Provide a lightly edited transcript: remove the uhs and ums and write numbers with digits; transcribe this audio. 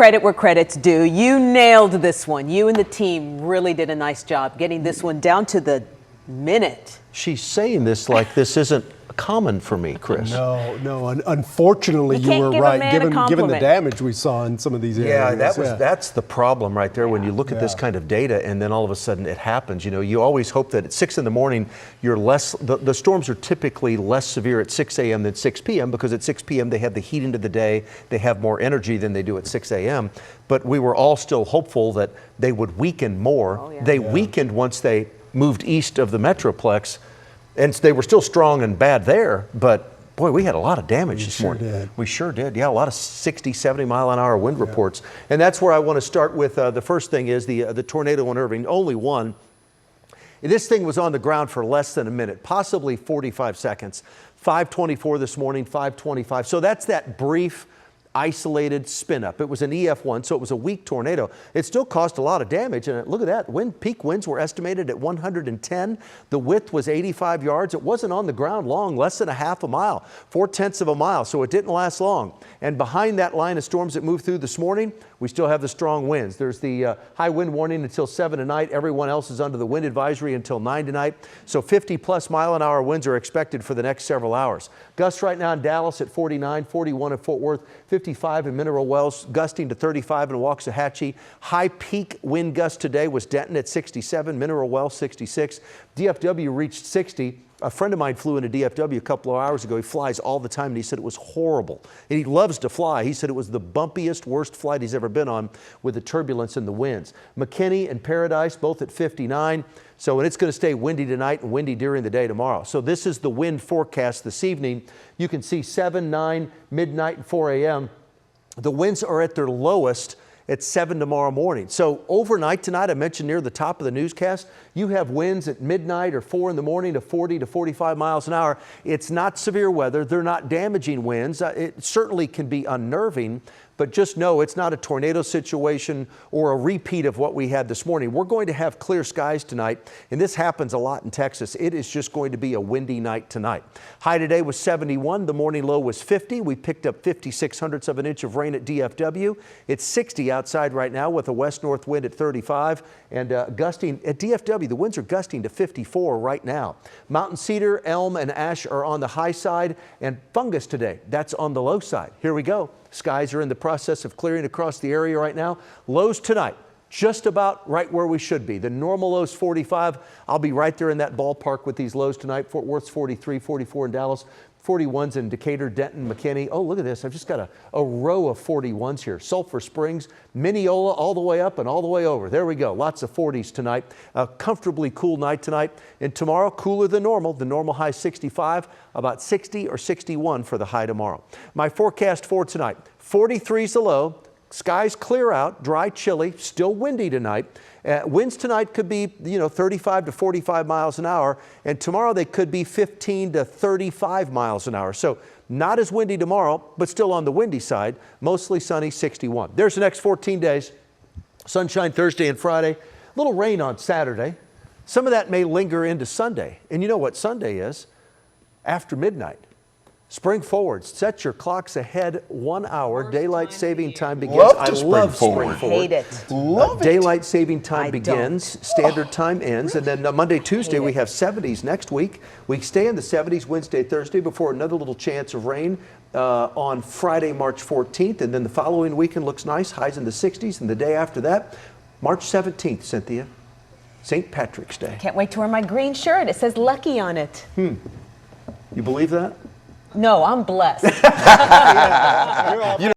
Credit where credit's due. You nailed this one. You and the team really did a nice job getting this one down to the minute. She's saying this like this isn't common for me, Chris. No. Unfortunately, you were right. Given the damage we saw in some of these areas. That's the problem right there. When you look at this kind of data, and then all of a sudden it happens. You know, you always hope that at 6 in the morning, you're less. The storms are typically less severe at 6 a.m. than 6 p.m. because at 6 p.m. they have the heat into the day. They have more energy than they do at 6 a.m. But we were all still hopeful that they would weaken more. They weakened once they moved east of the Metroplex. And they were still strong and bad there, but boy, we had a lot of damage this morning. We sure did. Yeah, a lot of 60, 70 mile an hour wind reports. And that's where I want to start with. The first thing is the tornado in Irving, only one. This thing was on the ground for less than a minute, possibly 45 seconds. 5:24 this morning, 5:25. So that's that brief, isolated spin up. It was an EF1, so it was a weak tornado. It still caused a lot of damage, and look at that. Peak winds were estimated at 110. The width was 85 yards. It wasn't on the ground long, less than a half a mile, 0.4 of a mile, so it didn't last long. And behind that line of storms that moved through this morning, we still have the strong winds. There's the high wind warning until 7 tonight. Everyone else is under the wind advisory until 9 tonight. So 50+ mile an hour winds are expected for the next several hours. Gusts right now in Dallas at 49, 41 in Fort Worth, 55 in Mineral Wells, gusting to 35 in Waxahachie. High peak wind gust today was Denton at 67, Mineral Wells 66. DFW reached 60. A friend of mine flew into DFW a couple of hours ago. He flies all the time, and he said it was horrible. And he loves to fly. He said it was the bumpiest, worst flight he's ever been on with the turbulence and the winds. McKinney and Paradise both at 59. So, and it's going to stay windy tonight and windy during the day tomorrow. So this is the wind forecast this evening. You can see 7, 9, midnight, and 4 a.m. The winds are at their lowest at 7 tomorrow morning. So overnight tonight, I mentioned near the top of the newscast, you have winds at midnight or 4 in the morning to 40 to 45 miles an hour. It's not severe weather. They're not damaging winds. It certainly can be unnerving, but just know it's not a tornado situation or a repeat of what we had this morning. We're going to have clear skies tonight, and this happens a lot in Texas. It is just going to be a windy night tonight. High today was 71. The morning low was 50. We picked up 56/100ths of an inch of rain at DFW. It's 60 outside right now with a west-north wind at 35 and gusting at DFW. The winds are gusting to 54 right now. Mountain cedar, elm, and ash are on the high side, and fungus today, that's on the low side. Here we go. Skies are in the process of clearing across the area right now. Lows tonight, just about right where we should be. The normal low's 45. I'll be right there in that ballpark with these lows tonight. Fort Worth's 43, 44 in Dallas, 41s in Decatur, Denton, McKinney. Oh, look at this. I've just got a row of 41s here. Sulphur Springs, Mineola, all the way up and all the way over. There we go. Lots of 40s tonight. A comfortably cool night tonight. And tomorrow, cooler than normal. The normal high 65, about 60 or 61 for the high tomorrow. My forecast for tonight, 43's the low. Skies clear out, dry, chilly, still windy tonight. Winds tonight could be, 35 to 45 miles an hour, and tomorrow they could be 15 to 35 miles an hour. So not as windy tomorrow, but still on the windy side. Mostly sunny, 61. There's the next 14 days. Sunshine Thursday and Friday. A little rain on Saturday. Some of that may linger into Sunday. And you know what Sunday is? After midnight. Spring forward. Set your clocks ahead 1 hour. Daylight saving time begins. I love spring forward. Hate it. Daylight saving time begins. Standard time ends. And then Monday, Tuesday, we have 70s next week. We stay in the 70s Wednesday, Thursday before another little chance of rain on Friday, March 14th. And then the following weekend looks nice. Highs in the 60s. And the day after that, March 17th, Cynthia. St. Patrick's Day. Can't wait to wear my green shirt. It says lucky on it. You believe that? No, I'm blessed.